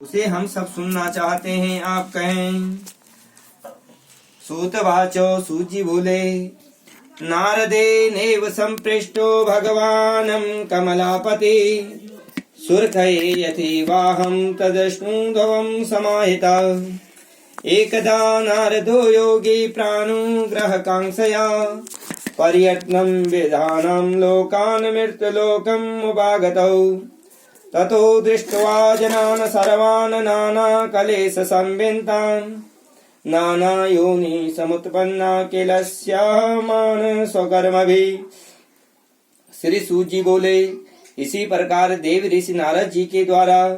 उसे हम सब सुनना चाहते हैं, आप कहें। सूतवाचो सूजी बोले, नारदे नेव संपृष्टो भगवानं कमलापति सुरखये यथैवाहं तदश्नुध्वं समाहिता। एकदा नारदो योगी प्राणुग्रहकांक्षया पर्यटनं विधानं लोकान् मृत्युलोकम् उपागतौ। ततो दृष्ट्वा जनान् सर्वान् नानाकलेशसंवित्तान् नानायोनि समुत्पन्ना किलस्यमान् स्वकर्मभिः। श्री सूत जी बोले, इसी प्रकार देव ऋषि नारद जी के द्वारा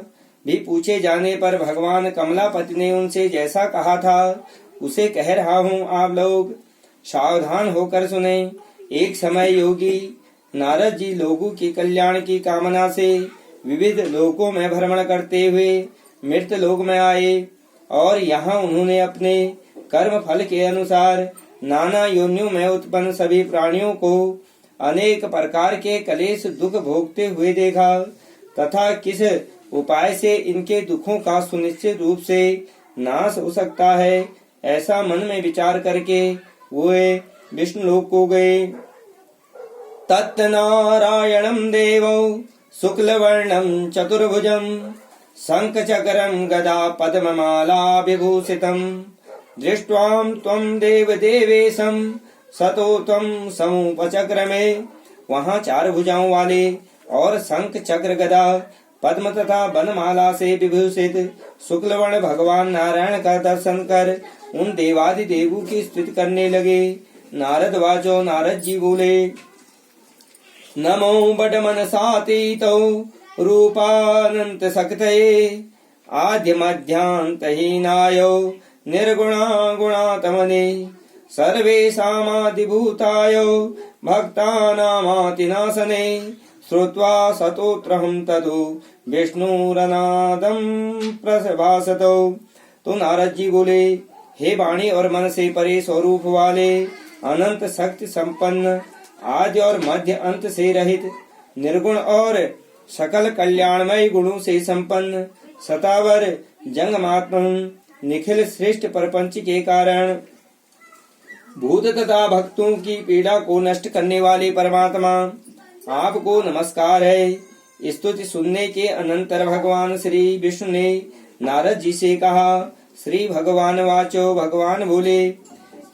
भी पूछे जाने पर भगवान कमलापति ने उनसे जैसा कहा था उसे कह रहा हूँ, आप लोग सावधान होकर सुने। एक समय योगी नारद जी लोगों के कल्याण की कामना से विविध लोकों में भ्रमण करते हुए मृत लोक में आए और यहाँ उन्होंने अपने कर्म फल के अनुसार नाना योनियों में उत्पन्न सभी प्राणियों को अनेक प्रकार के कलेश दुख भोगते हुए देखा तथा किस उपाय से इनके दुखों का सुनिश्चित रूप से नाश हो सकता है, ऐसा मन में विचार करके वे विष्णु लोक को गए। तत्नारायणं देवौ शुक्लवर्णं चतुर्भुजं शंखचक्रं गदा पद्ममाला विभूषितं दृष्ट्वा त्वं देवदेवेशं सतो त्वं समुपचक्रमे। वहाँ चार भुजाओं वाले और शंख चक्र गदा पद्म तथा वनमाला से विभूषित शुक्लवर्ण भगवान नारायण का दर्शन कर उन देवादि देवों की स्तुति करने लगे। नारद वाचो, नारद जी बोले, नमो बड मनसातीतौ रूपानंत शक्तये आद्य मध्यांतहीनायो निर्गुणा गुणात्मने सर्वेषामादिभूतायो भक्तानामातिनाशने श्रुत्वा सतोत्रहं तदु विष्णुरनादं प्रभासतो। तो नारद जी बोले, हे वाणी और मन से परे स्वरूप वाले, अनंत शक्ति संपन्न, आदि और मध्य अंत से रहित, निर्गुण और सकल कल्याणमय गुणों से संपन्न, सतावर जंगमात्मन, निखिल श्रेष्ठ प्रपंच के कारण भूत तथा भक्तों की पीड़ा को नष्ट करने वाले परमात्मा, आपको नमस्कार है। स्तुति सुनने के अनंतर भगवान श्री विष्णु ने नारद जी से कहा। श्री भगवान वाचो, भगवान बोले,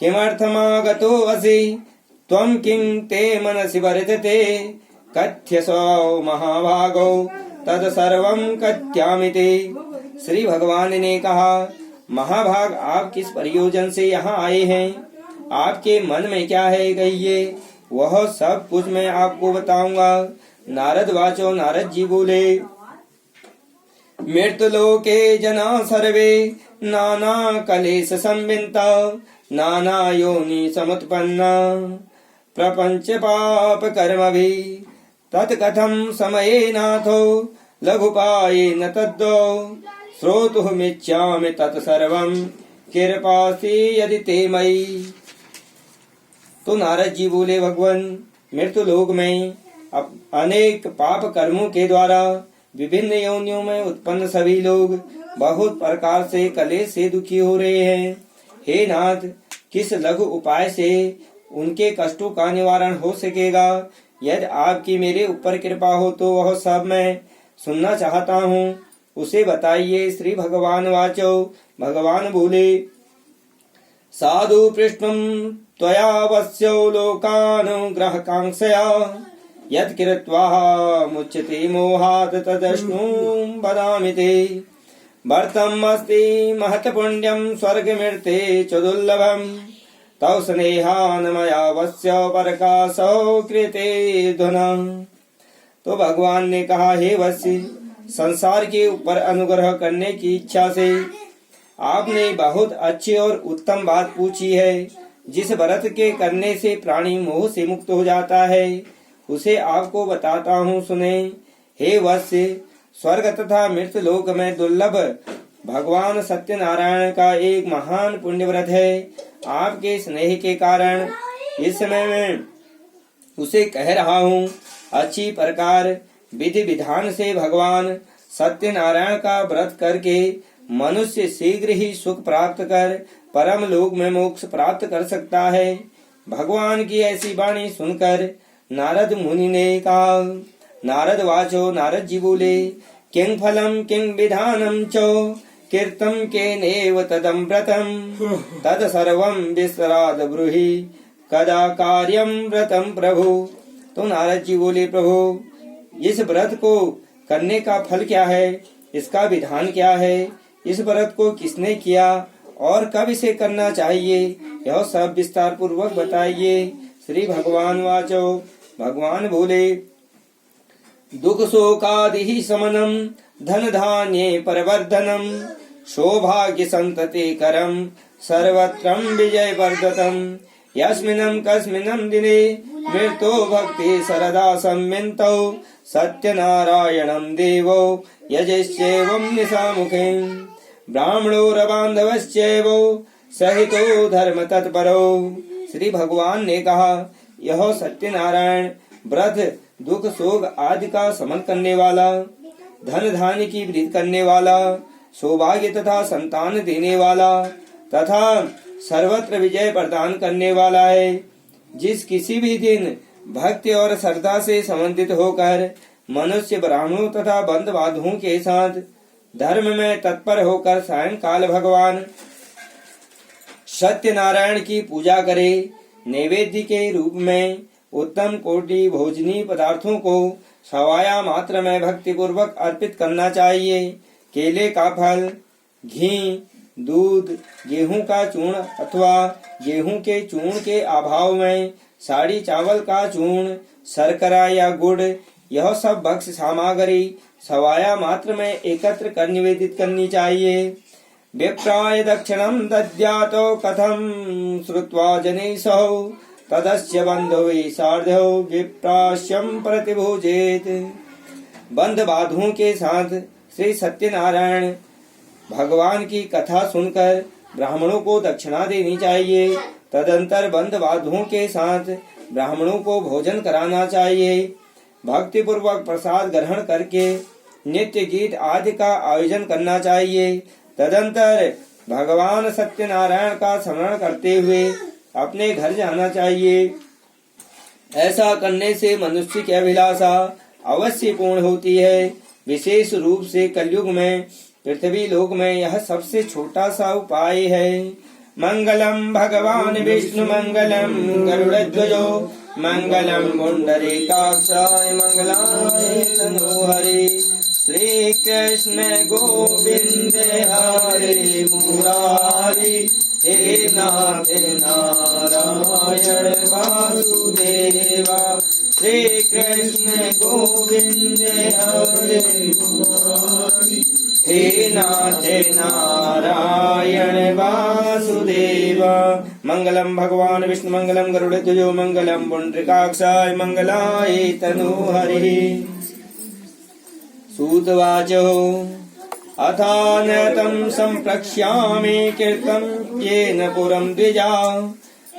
किमर्थमागतो असि त्वं किं ते मनसि वर्तते कथ्यसौ महाभागो तद सर्वं कथ्यामि ते। श्री भगवान ने कहा, महाभाग, आप किस प्रयोजन से यहाँ आए हैं? आपके मन में क्या है, कहिए, वह सब कुछ मैं आपको बताऊंगा। नारद वाचो, नारद जी बोले, मृतलोके जना सर्वे नाना कलेश संवित्ता नाना योनि समुत्पन्ना प्रपंच पाप कर्म भी तत्कथम समये नाथो लघुपायेन तद्दो श्रोतुमिच्छामि तत्सर्वं कृपास्ति यदि ते मयि। तो नारद जी बोले, भगवान, मृत्यु लोक में अनेक पाप कर्मों के द्वारा विभिन्न योनियों में उत्पन्न सभी लोग बहुत प्रकार से कलेश से दुखी हो रहे हैं। हे नाथ, किस लघु उपाय से उनके कष्टों का निवारण हो सकेगा? यदि आपकी मेरे ऊपर कृपा हो तो वह सब मैं सुनना चाहता हूँ, उसे बताइए। श्री भगवान वाचो, भगवान बोले, साधु पृष्ठं त्वयावस्यो लोकानुग्रहकांक्षया यत्कृत्वा मुच्यते मोहात् तदश्नु वदामि ते। वर्तमस्ति महत्पुण्यं स्वर्गमृते च दुर्लभं तव स्नेहान् मयावस्य परकासौ कृते धुना। तो भगवान ने कहा, हे वत्स्य, संसार के ऊपर अनुग्रह करने की इच्छा से आपने बहुत अच्छी और उत्तम बात पूछी है। जिस व्रत के करने से प्राणी मोह से मुक्त हो जाता है उसे आपको बताता हूँ, सुने। हे वत्स्य, स्वर्ग तथा मृत लोक में दुर्लभ भगवान सत्यनारायण का एक महान पुण्य व्रत है। आपके स्नेह के कारण इस समय मैं उसे कह रहा हूँ। अच्छी प्रकार विधि विधान से भगवान सत्यनारायण का व्रत करके मनुष्य शीघ्र ही सुख प्राप्त कर परम लोक में मोक्ष प्राप्त कर सकता है। भगवान की ऐसी वाणी सुनकर नारद मुनि ने कहा। नारद वाचो, नारद जी बोले, किं फलम किं विधानम चो कीर्तम के नेव तदम व्रतम तद सर्वम विस्ताद ब्रूहि कदा कार्यम व्रतम प्रभु। तो नारद जी बोले, प्रभु इस व्रत को करने का फल क्या है, इसका विधान क्या है, इस व्रत को किसने किया और कब इसे करना चाहिए, यह सब विस्तार पूर्वक बताइए। श्री भगवान वाचो, भगवान बोले, दुख शोकादि समनम धन धान्ये परवर्धनम सौभाग्य संतति करम सर्वत्रम विजय वर्धतम यस्मिन्नं कस्मिन्नं दिने मृतो भक्ति सरदा सम्मिन्तौ सत्यनारायणं देवो यजेश्चैवं निशामुखे ब्राह्मणोरबान्धवश्चैव सहितो धर्म तत्परो। श्री भगवान ने कहा, यह सत्यनारायण व्रत दुख शोक आदि का शमन करने वाला, धन धान्य की वृद्धि करने वाला, सौभाग्य तथा संतान देने वाला तथा सर्वत्र विजय प्रदान करने वाला है। जिस किसी भी दिन भक्ति और श्रद्धा से संबंधित होकर मनुष्य ब्राह्मणों तथा बंधु बांधवों के साथ धर्म में तत्पर होकर सायंकाल भगवान सत्यनारायण की पूजा करे, नैवेद्य के रूप में उत्तम कोटि भोजनीय पदार्थों को सवाया मात्र में भक्ति पूर्वक अर्पित करना चाहिए। केले का फल, घी, दूध, गेहूं का चूर्ण अथवा गेहूं के चूर्ण के अभाव में साड़ी चावल का चूर्ण, शर्करा या गुड़, यह सब भक्ष्य सामग्री सवाया मात्र में एकत्र कर निवेदित करनी चाहिए। विप्राय दक्षिणं दद्यातो कथं श्रुत्वा जनेशौ तदस्य बंधवे सार्धौ विप्राश्यम प्रतिभुजेत। बंध बाधुओं के साथ श्री सत्यनारायण भगवान की कथा सुनकर ब्राह्मणों को दक्षिणा देनी चाहिए। तदंतर बंध बाधुओं के साथ ब्राह्मणों को भोजन कराना चाहिए। भक्ति पूर्वक प्रसाद ग्रहण करके नित्य गीत आदि का आयोजन करना चाहिए। तदंतर भगवान सत्यनारायण का स्मरण करते हुए अपने घर जाना चाहिए। ऐसा करने से मनुष्य की अभिलाषा अवश्य पूर्ण होती है। विशेष रूप से कलयुग में पृथ्वी लोक में यह सबसे छोटा सा उपाय है। मंगलम भगवान विष्णु मंगलम गरुड़ध्वजो मंगलम पुंडरीकाक्षाय मंगलाय तनोहरे श्री कृष्ण गोविंद हरे मुरारी हे नाथ नारायण वासुदेवा श्री कृष्ण गोविंद हरे मुरारी हे नाथ नारायण वासुदेवा। मंगलम भगवान विष्णु मंगलम गरुड़ध्वजो मंगलम पुंडरीकाक्षाय मंगलाय तनोहरे। सूतवाचो अथानतं संप्रक्ष्यामि कीर्तं येन पुरं द्विजा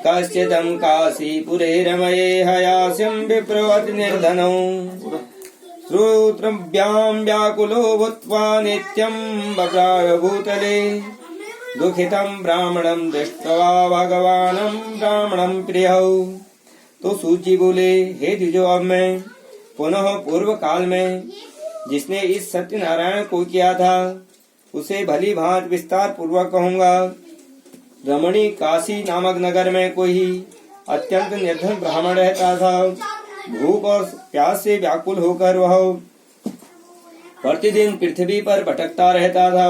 कश्चिदं काशीपुरे रमये हयास्यं विप्रवत् निर्धनौ श्रोत्रभ्यां व्याकुलो भूत्वा नित्यं बभ्राभूतले दुखितं ब्राह्मणं दृष्ट्वा भगवानं ब्राह्मणं प्रियौ। तो सूत जी बोले, हे द्विजो, अब मैं पुनः पूर्व काल में जिसने इस सत्यनारायण को किया था उसे भली भांति विस्तार पूर्वक कहूंगा। रमणी काशी नामक नगर में कोई अत्यंत निर्धन ब्राह्मण रहता था। भूख और प्यास से व्याकुल होकर वह प्रतिदिन पृथ्वी पर भटकता रहता था।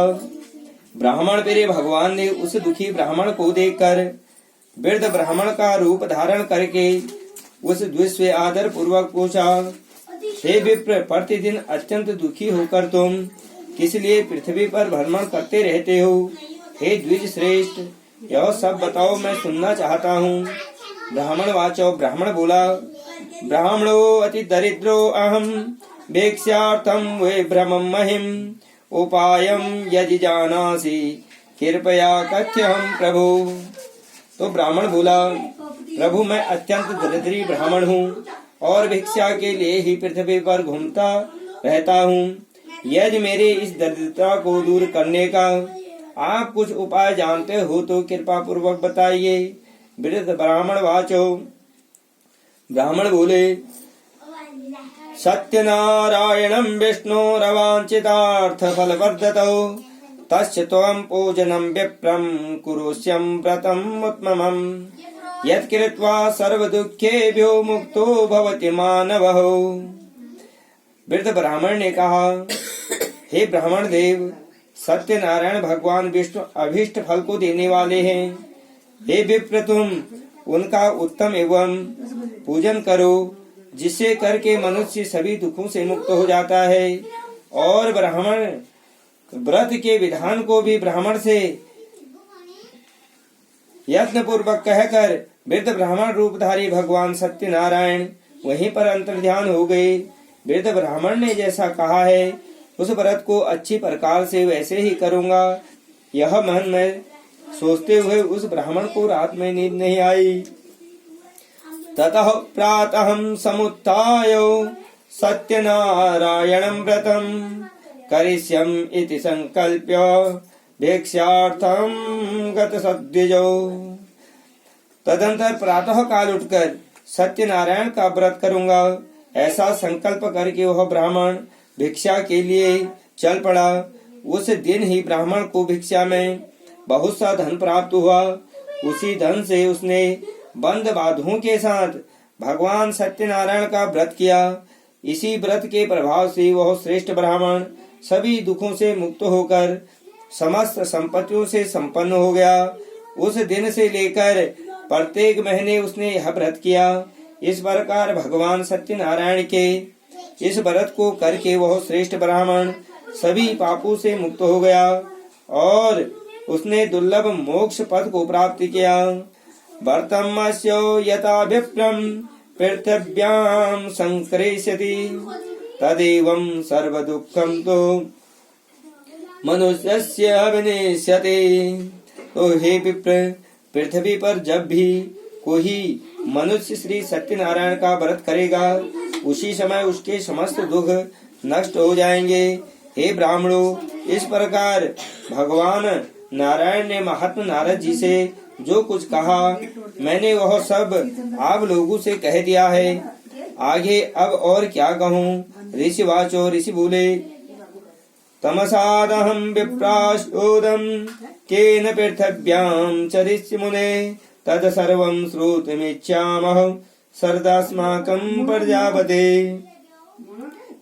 ब्राह्मण प्रिय भगवान ने उस दुखी ब्राह्मण को देखकर वृद्ध ब्राह्मण का रूप धारण करके उस द्विज आदर पूर्वक पूछा, हे विप्र, प्रतिदिन अत्यंत दुखी होकर तुम किस लिए पृथ्वी पर भ्रमण करते रहते हो? हे द्विज श्रेष्ठ, यह सब बताओ, मैं सुनना चाहता हूँ। ब्राह्मण वाचो, ब्राह्मण बोला, ब्राह्मणो अति दरिद्रो अहम भिक्षार्थम वे भ्रमं महिम उपायम यदि जानासि कृपया कथ्यहम प्रभु। तो ब्राह्मण बोला, प्रभु, मैं अत्यंत दरिद्री ब्राह्मण हूँ और भिक्षा के लिए ही पृथ्वी पर घूमता रहता हूँ। यदि मेरे इस दरिद्रता को दूर करने का आप कुछ उपाय जानते हो तो कृपा पूर्वक बताइए। वृद्ध ब्राह्मण वाचो, ब्राह्मण बोले, सत्यनारायणं विष्णोरवाञ्छितार्थ फलवर्धतौ तस्य त्वं पूजनं विप्रं कुरुष्यं व्रतम् उत्तमम् यत्कृत्वा सर्वदुःखेभ्यो मुक्तो भवति मानवः। वृद्ध ब्राह्मण ने कहा, हे ब्राह्मण देव, सत्यनारायण भगवान विष्णु अभीष्ट फल को देने वाले हैं। हे विप्र, तुम उनका उत्तम एवं पूजन करो, जिससे करके मनुष्य सभी दुखों से मुक्त हो जाता है। और ब्राह्मण व्रत के विधान को भी ब्राह्मण से यत्न पूर्वक कहकर वृद्ध ब्राह्मण रूपधारी भगवान सत्यनारायण वहीं पर अंतर्ध्यान हो गए। वृद्ध ब्राह्मण ने जैसा कहा है उस व्रत को अच्छी प्रकार से वैसे ही करूंगा, यह मन में सोचते हुए उस ब्राह्मण को रात में नींद नहीं आई। ततः प्रातः समुत्थाय सत्यनारायणं व्रतं करिष्यम् इति संकल्प्य भिक्षार्थं गतसद्विजो। तदंतर प्रातः काल उठकर सत्यनारायण का व्रत करूंगा ऐसा संकल्प करके वह ब्राह्मण भिक्षा के लिए चल पड़ा। उस दिन ही ब्राह्मण को भिक्षा में बहुत सा धन प्राप्त हुआ। उसी धन से उसने बंद बाधुओं के साथ भगवान सत्यनारायण का व्रत किया। इसी व्रत के प्रभाव से वह श्रेष्ठ ब्राह्मण सभी दुखों से मुक्त होकर समस्त संपत्तियों से संपन्न हो गया। उस दिन से लेकर प्रत्येक महीने उसने यह व्रत किया। इस प्रकार भगवान सत्यनारायण के इस व्रत को करके वह श्रेष्ठ ब्राह्मण सभी पापों से मुक्त हो गया और उसने दुर्लभ मोक्ष पद को प्राप्त किया। वर्तमस्य यथा विप्रम पृथिव्यां संक्रेष्यति तदेवं सर्व दुःखं तो मनुष्यस्य अविनेष्यते। तो हे विप्र, पृथ्वी पर जब भी कोई मनुष्य श्री सत्यनारायण का व्रत करेगा उसी समय उसके समस्त दुख नष्ट हो जाएंगे। हे ब्राह्मणों, इस प्रकार भगवान नारायण ने महात्मा नारद जी से जो कुछ कहा मैंने वह सब आप लोगों से कह दिया है। आगे अब और क्या कहूँ। ऋषि वाचो, ऋषि बोले, तमसादहं विप्राशोदम केन पृथिव्यां चरिष्य मुने तद सर्वं श्रोतुमिच्छामः सर्वदास्माकं प्रजापते।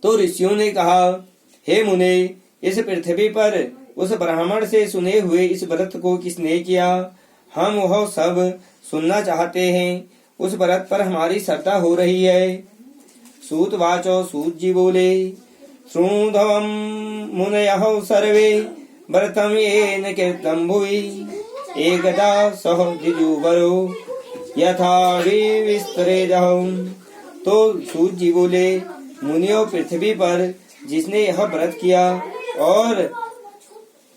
तो ऋषियों ने कहा, हे मुने, इस पृथ्वी पर उस ब्राह्मण से सुने हुए इस व्रत को किसने किया, हम वह सब सुनना चाहते हैं। उस व्रत पर हमारी श्रद्धा हो रही है। सूत वाचो, सूत जी बोले, शृणुध्वं मुनयः सर्वे व्रतं येन कृतं भुवि एकदा सह द्विजुवरो यथा विस्तरेदहम्। तो सूत जी बोले, मुनियों, पृथ्वी पर जिसने यह व्रत किया और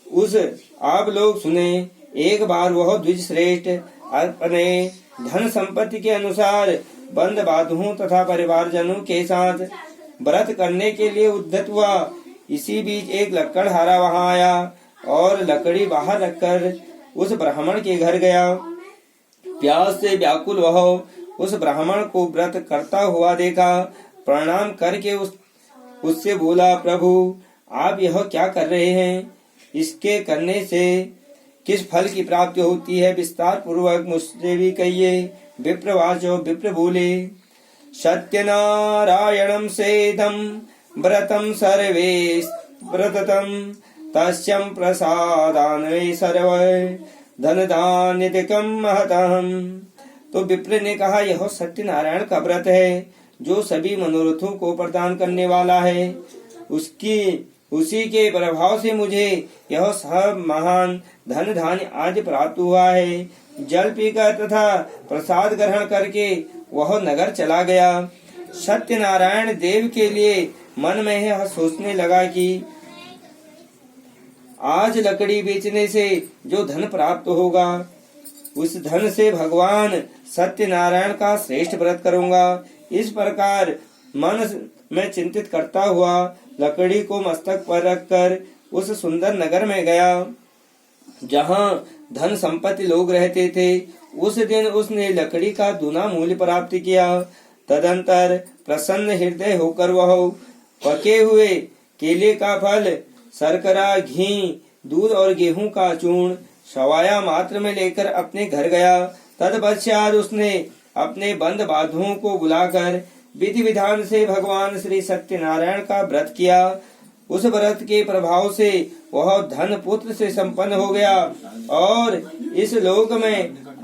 उस आप लोग सुने, एक बार वह द्विज श्रेष्ठ अपने धन संपत्ति के अनुसार बंद बाधुओं तथा परिवारजनों के साथ व्रत करने के लिए उद्यत हुआ। इसी बीच एक लकड़हारा वहां आया और लकड़ी बाहर रखकर उस ब्राह्मण के घर गया। प्यास से व्याकुल वह उस ब्राह्मण को व्रत करता हुआ देखा। प्रणाम करके उससे बोला, प्रभु, आप यह क्या कर रहे हैं? इसके करने से किस फल की प्राप्ति होती है? विस्तार पूर्वक मुझसे भी कहिए। विप्रवाचो, विप्र बोले, सत्यनारायणं सेदं व्रतं सर्वे व्रततं तस्यं प्रसादान्वे सर्व धनधान्यधिकं महतम्। तो विप्र ने कहा, यह सत्यनारायण का व्रत है जो सभी मनोरथों को प्रदान करने वाला है। उसी के प्रभाव से मुझे यह सब महान धन धान्य आदि प्राप्त हुआ है। जल पीकर तथा प्रसाद ग्रहण करके वह नगर चला गया। सत्यनारायण देव के लिए मन में यह सोचने लगा कि आज लकड़ी बेचने से जो धन प्राप्त होगा उस धन से भगवान सत्यनारायण का श्रेष्ठ व्रत करूंगा। इस प्रकार मन में चिंतित करता हुआ लकड़ी को मस्तक पर रखकर उस सुंदर नगर में गया जहाँ धन संपत्ति लोग रहते थे। उस दिन उसने लकड़ी का दूना मूल्य प्राप्त किया। तदंतर प्रसन्न हृदय होकर वह पके हुए केले का फल, शर्करा, घी, दूध और गेहूं का चूर्ण सवाया मात्र में लेकर अपने घर गया। तत्पश्चात उसने अपने बंद बांधुओं को बुलाकर विधि विधान से भगवान श्री सत्यनारायण का व्रत किया। उस व्रत के प्रभाव से वह धन पुत्र से संपन्न हो गया और इस लोक में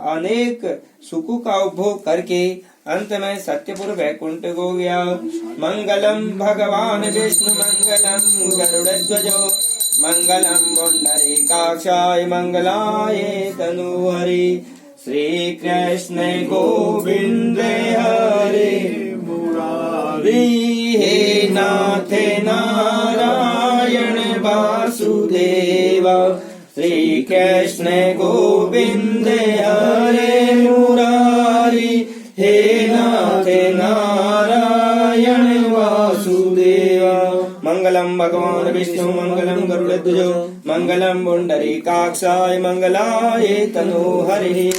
अनेक सुखों का उपभोग करके अंत में सत्यपुर वैकुंठ हो गया। मंगलम भगवान विष्णु मंगलम गरुड़ध्वजो मंगलम पुंडरीकाक्षाय मंगलाय तनूहरि। श्री कृष्ण गोविंद हरे मुरारी। हे नाथ नारायण वासुदेव। श्री कृष्ण गोविंद हरे मुरारी। हे नाथ नारायण वासुदेव। मंगलम भगवान विष्णु मंगलम गरुड़ध्वजो मंगलम पुंडरीकाक्षाय मंगलाय तनूहरि।